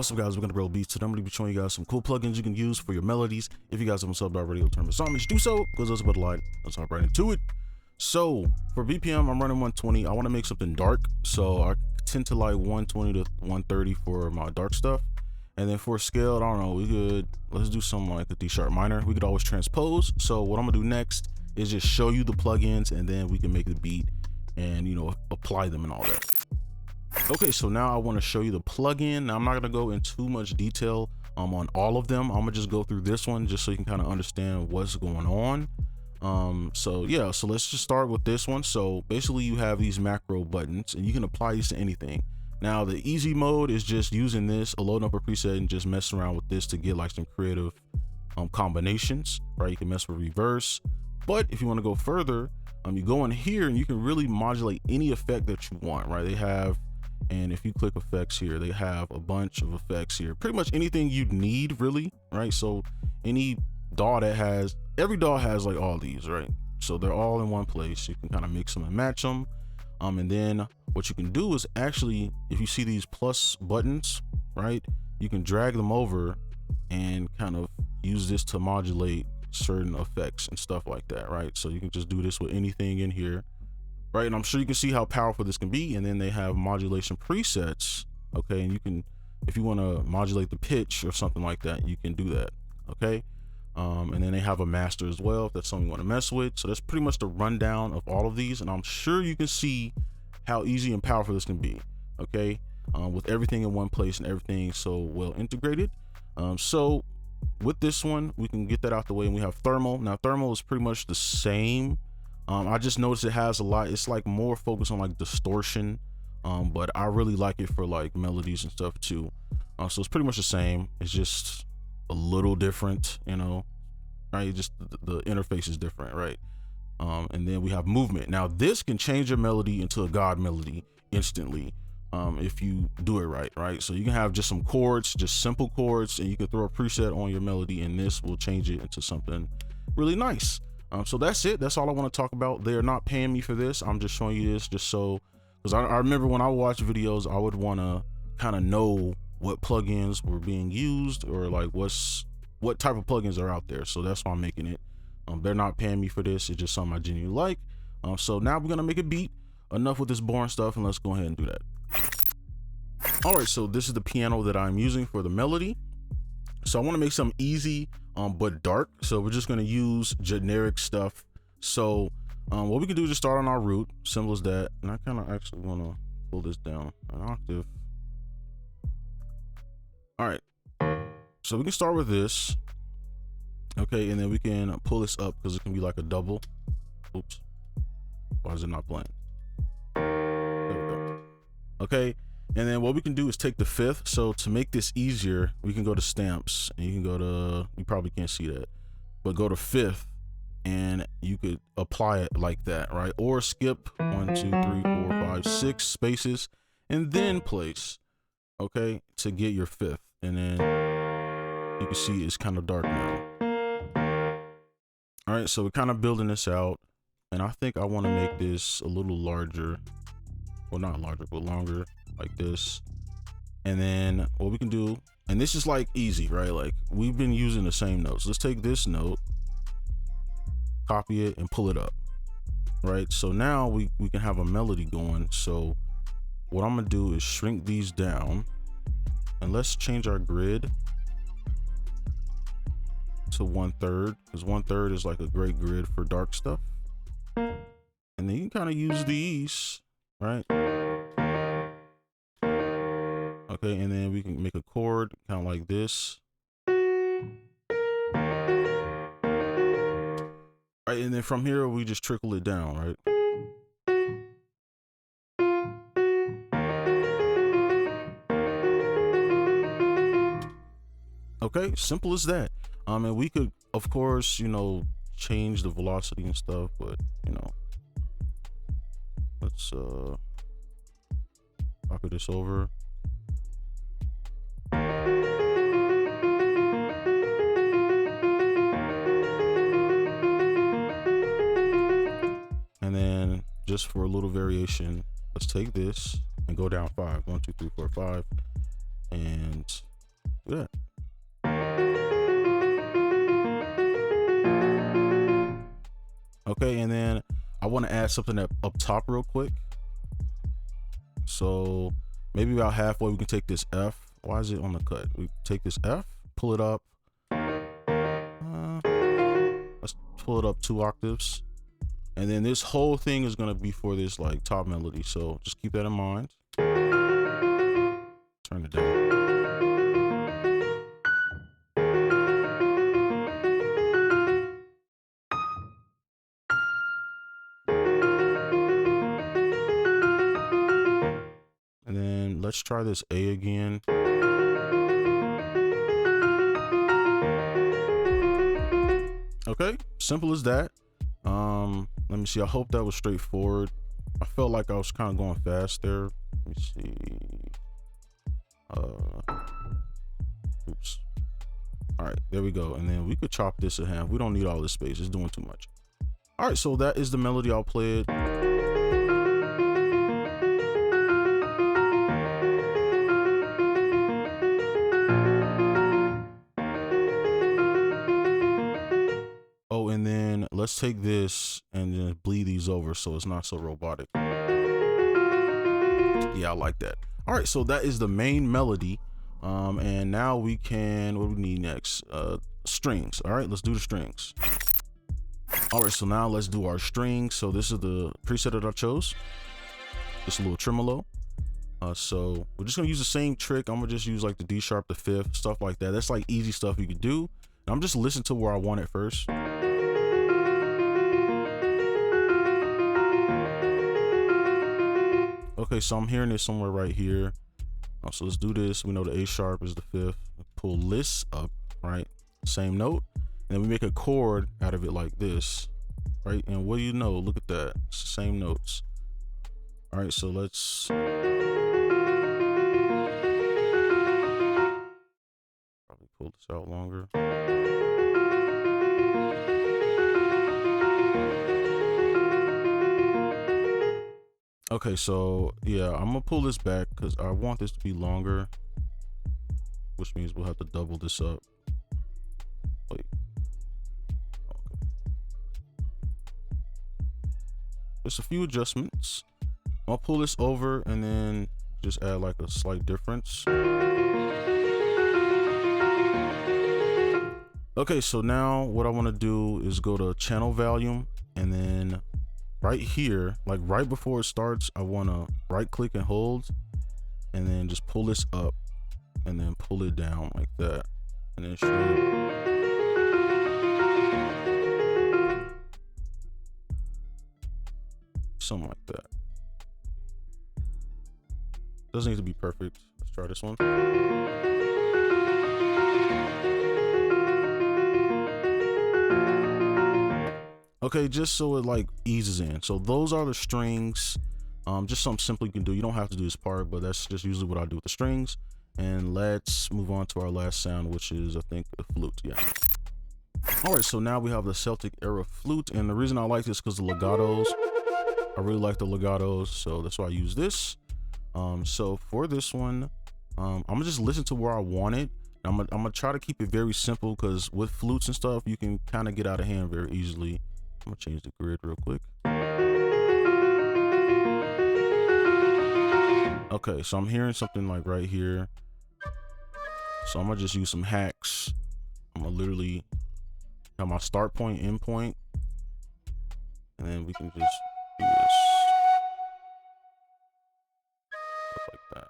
What's up, guys? We're gonna brobeatz. Today I'm gonna be showing you guys some cool plugins you can use for your melodies. If you guys haven't subbed already, turn the song, do so, because that's about a lot. Let's hop right into it. So for BPM, I'm running 120. I want to make something dark, so I tend to like 120 to 130 for my dark stuff. And then for scale, I don't know, let's do something like a D sharp minor. We could always transpose. So what I'm gonna do next is just show you the plugins, and then we can make the beat and, you know, apply them and all that. Okay, so now I want to show you the plugin. Now I'm not going to go in too much detail on all of them. I'm gonna just go through this one just so you can kind of understand what's going on. So yeah, so let's just start with this one. So basically you have these macro buttons and you can apply these to anything. Now the easy mode is just using this, loading up a preset and just messing around with this to get like some creative combinations, right? You can mess with reverse, but if you want to go further, you go in here and you can really modulate any effect that you want, right? They have, and if you click effects here, they have a bunch of effects here, pretty much anything you need, really, right? So any DAW that has, every DAW has like all these, right? So they're all in one place. You can kind of mix them and match them. And then what you can do is actually, if you see these plus buttons, right, you can drag them over and kind of use this to modulate certain effects and stuff like that, right? So you can just do this with anything in here, right? And I'm sure you can see how powerful this can be. And then they have modulation presets, okay? And you can, if you want to modulate the pitch or something like that, you can do that, okay? And then they have a master as well, if that's something you want to mess with. So that's pretty much the rundown of all of these, and I'm sure you can see how easy and powerful this can be, okay? With everything in one place and everything so well integrated. So with this one, we can get that out the way, and we have thermal. Now thermal is pretty much the same. I just noticed it has a lot, it's like more focused on like distortion, but I really like it for like melodies and stuff too. So it's pretty much the same, it's just a little different, you know, right? Just the interface is different, right? And then we have movement. Now this can change your melody into a god melody instantly, if you do it right? So you can have just some chords, just simple chords, and you can throw a preset on your melody and this will change it into something really nice. So that's it. That's all I want to talk about. They're not paying me for this. I'm just showing you this just so, because I remember when I watch videos, I would want to kind of know what plugins were being used, or like what type of plugins are out there. So that's why I'm making it. They're not paying me for this. It's just something I genuinely like. So now we're gonna make a beat. Enough with this boring stuff, and let's go ahead and do that. All right, so this is the piano that I'm using for the melody. So I want to make something easy but dark, so we're just going to use generic stuff. So what we can do is just start on our root, simple as that. And I kind of actually want to pull this down an octave. All right, so we can start with this, okay, and then we can pull this up because it can be like a double. Oops, why is it not playing? There we go. Okay, and then what we can do is take the fifth. So to make this easier, we can go to stamps, and you can go to, you probably can't see that, but go to fifth, and you could apply it like that, right? Or skip 1, 2, 3, 4, 5, 6 spaces, and then place, okay, to get your fifth. And then you can see it's kind of dark now. All right, so we're kind of building this out, and I think I want to make this a little larger. Well, not larger, but longer, like this. And then what we can do, and this is like easy, right? Like we've been using the same notes. Let's take this note, copy it, and pull it up, right? So now we can have a melody going. So what I'm gonna do is shrink these down, and let's change our grid to 1/3, because 1/3 is like a great grid for dark stuff. And then you can kind of use these, right? Okay, and then we can make a chord kind of like this. Right, and then from here we just trickle it down, right? Okay, simple as that. And we could, of course, you know, change the velocity and stuff, but you know, let's copy this over. And then just for a little variation, let's take this and go down 5. 1, 2, 3, 4, 5, and Do that. Okay, and then I want to add something up top real quick. So maybe about halfway we can take this F. Why is it on the cut? We take this F, pull it up. Let's pull it up 2 octaves. And then this whole thing is gonna be for this like top melody. So just keep that in mind. Turn it down. And then let's try this A again. Okay, simple as that. Let me see. I hope that was straightforward. I felt like I was kind of going fast there. Let me see. Oops. All right, there we go. And then we could chop this in half. We don't need all this space. It's doing too much. All right, so that is the melody. I'll play it. Oh, and then let's take this and then bleed these over so it's not so robotic. Yeah, I like that. All right, so that is the main melody. And now we can, what do we need next? Strings. All right, let's do the strings. All right, so now let's do our strings. So this is the preset that I chose. Just a little tremolo. So we're just gonna use the same trick. I'm gonna just use like the D sharp, the 5th, stuff like that. That's like easy stuff you could do. And I'm just listening to where I want it first. Okay, so I'm hearing it somewhere right here. So let's do this. We know the A sharp is the 5th. Pull this up, right? Same note. And then we make a chord out of it like this, right? And what do you know? Look at that. It's the same notes. All right, so let's probably pull this out longer. Okay, so yeah, I'm gonna pull this back because I want this to be longer, which means we'll have to double this up. Wait. Okay. Just a few adjustments. I'll pull this over and then just add like a slight difference. Okay, so now what I want to do is go to channel volume, and then right here, like right before it starts, I want to right click and hold, and then just pull this up and then pull it down like that, and then something like that. Doesn't need to be perfect. Let's try this one. Okay, just so it like eases in. So those are the strings. Just something simple you can do. You don't have to do this part, but that's just usually what I do with the strings. And let's move on to our last sound, which is, I think, the flute. Yeah. All right, so now we have the Celtic era flute, and the reason I like this because the legatos. I really like the legatos, so that's why I use this. So for this one, I'm gonna just listen to where I want it. I'm gonna try to keep it very simple because with flutes and stuff, you can kind of get out of hand very easily. I'm gonna change the grid real quick. Okay, so I'm hearing something like right here. So I'm gonna just use some hacks. I'm gonna literally have my start point, end point, and then we can just do this like that.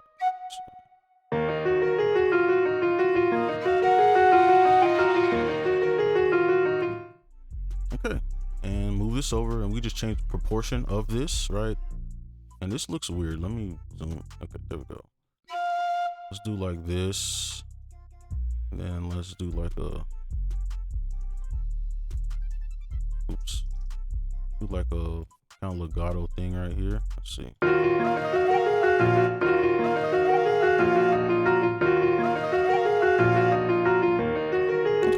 So. Okay, and move this over, and we just change the proportion of this, right? And this looks weird. Let me zoom. Okay, there we go. Let's do like this. And then let's do like a, oops. Do like a kind of legato thing right here. Let's see.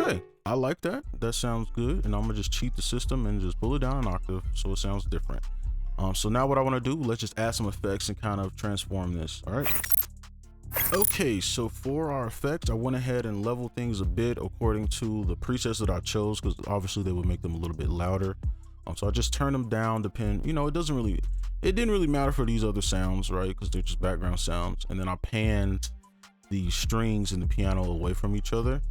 Okay, I like that. That sounds good. And I'm gonna just cheat the system and just pull it down an octave so it sounds different. So now what I want to do, let's just add some effects and kind of transform this. All right. Okay, so for our effects, I went ahead and leveled things a bit according to the presets that I chose, because obviously they would make them a little bit louder. So I just turned them down, it didn't really matter for these other sounds, right? Because they're just background sounds. And then I panned the strings and the piano away from each other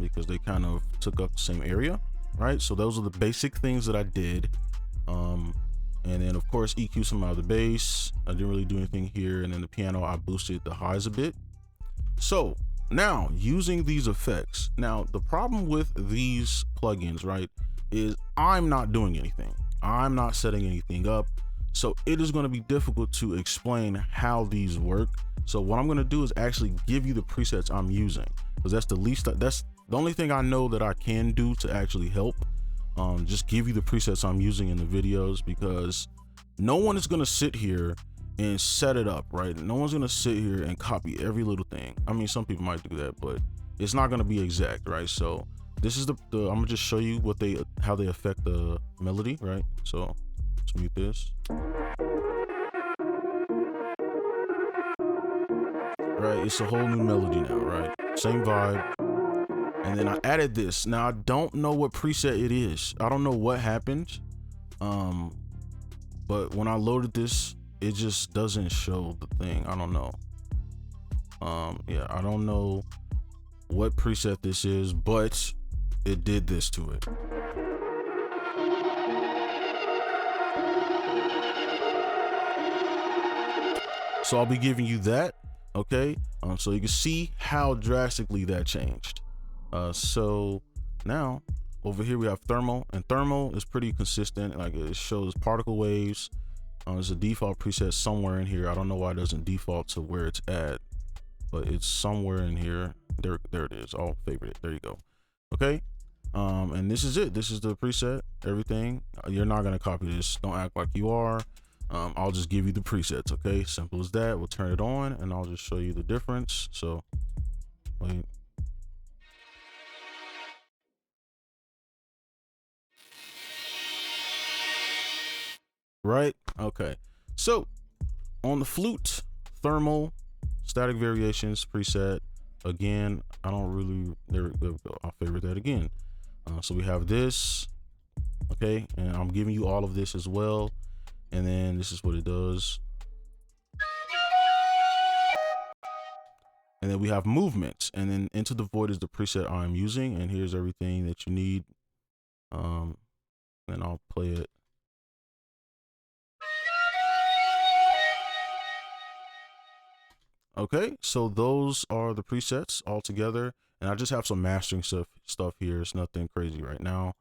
because they kind of took up the same area, right? So those are the basic things that I did. And then of course EQ some out of the bass. I didn't really do anything here. And then the piano, I boosted the highs a bit. So now using these effects, now the problem with these plugins, right, is I'm not doing anything. I'm not setting anything up. So it is going to be difficult to explain how these work. So what I'm going to do is actually give you the presets I'm using, because that's the only thing I know that I can do to actually help. Just give you the presets I'm using in the videos, because no one is going to sit here and set it up, right? No one's going to sit here and copy every little thing. I mean, some people might do that, but it's not going to be exact, right? So this is I'm gonna just show you how they affect the melody, right? So let's mute this. Right, it's a whole new melody now, right? Same vibe. And then I added this. Now I don't know what preset it is. I don't know what happened. But when I loaded this, it just doesn't show the thing. I don't know. Yeah, I don't know what preset this is, but it did this to it. So I'll be giving you that, okay? So you can see how drastically that changed. So now over here we have thermal, and thermal is pretty consistent. Like, it shows particle waves. There's a default preset somewhere in here. I don't know why it doesn't default to where it's at, but it's somewhere in here. There it is. I'll favorite it. There you go. Okay. And this is it. This is the preset, everything. You're not gonna copy this. Don't act like you are. I'll just give you the presets. Okay, simple as that. We'll turn it on and I'll just show you the difference. So wait. Right, okay. So on the flute, thermal, static variations preset. Again, I don't really, there we go. I'll favorite that again. So we have this, okay, and I'm giving you all of this as well. And then this is what it does. And then we have movements, and then Into the Void is the preset I'm using, and here's everything that you need. And I'll play it. Okay, so those are the presets all together, and I just have some mastering stuff here. It's nothing crazy right now.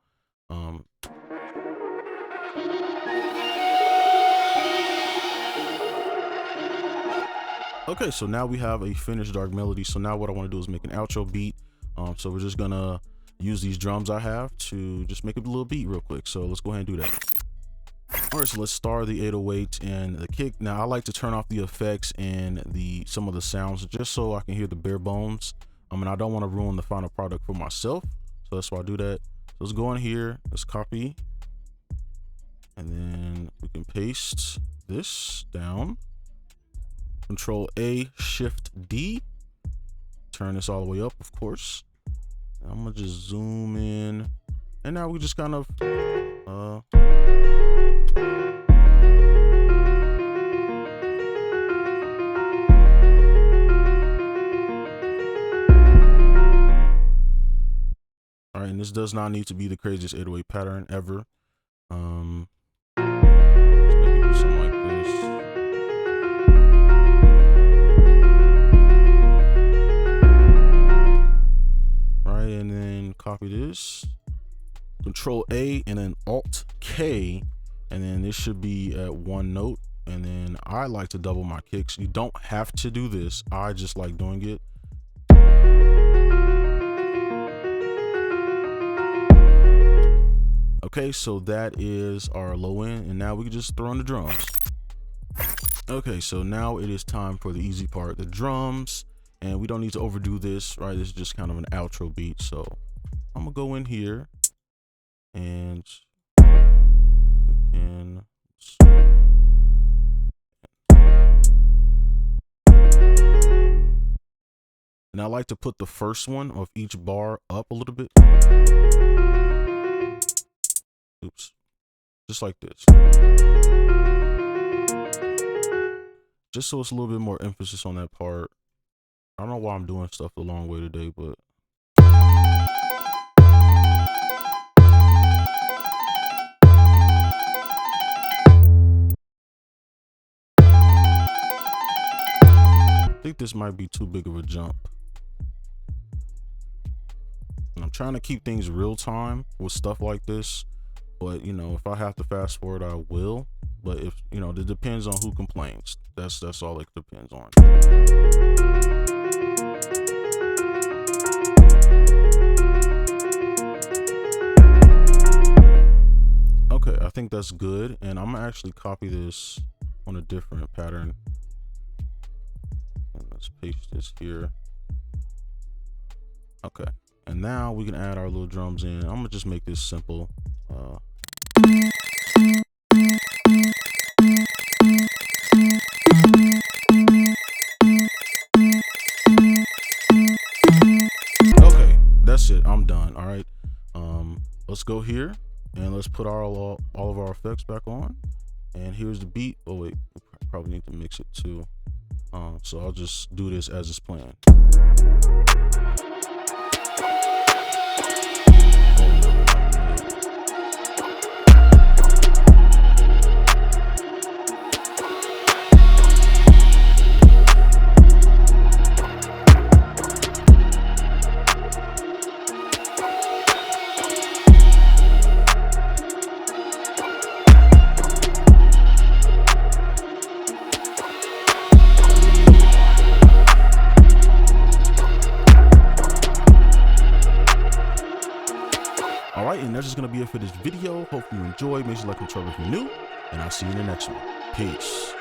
Okay, so now we have a finished dark melody. So now what I want to do is make an outro beat. So we're just gonna use these drums I have to just make a little beat real quick. So let's go ahead and do that. All right, so let's start the 808 and the kick. Now I like to turn off the effects and some of the sounds just so I can hear the bare bones. And I don't want to ruin the final product for myself. So that's why I do that. So let's go in here, let's copy. And then we can paste this down. Control A, Shift D. Turn this all the way up, of course. I'm gonna just zoom in. And now we just kind of all right, and this does not need to be the craziest 808 pattern ever. Let's maybe do something like this. Right, and then copy this. Control A and then Alt K, and then this should be at one note. And then I like to double my kicks. You don't have to do this. I just like doing it. Okay, so that is our low end, and now we can just throw in the drums. Okay, so now it is time for the easy part, the drums, and we don't need to overdo this, right? This is just kind of an outro beat. So I'm gonna go in here and we can I like to put the first one of each bar up a little bit. Oops. Just like this. Just so it's a little bit more emphasis on that part. I don't know why I'm doing stuff the long way today, but I think this might be too big of a jump. And I'm trying to keep things real time with stuff like this, but you know, if I have to fast forward, I will. But if you know, it depends on who complains. That's all it depends on. Okay, I think that's good, and I'm gonna actually copy this on a different pattern. And let's paste this here. Okay, and now we can add our little drums in. I'm gonna just make this simple. Okay, that's it. I'm done. All right. Let's go here and let's put all of our effects back on. And here's the beat. Oh wait, we probably need to mix it too. So I'll just do this as it's playing. Alright, and that's just going to be it for this video. Hope you enjoyed. Make sure you like and subscribe if you're new. And I'll see you in the next one. Peace.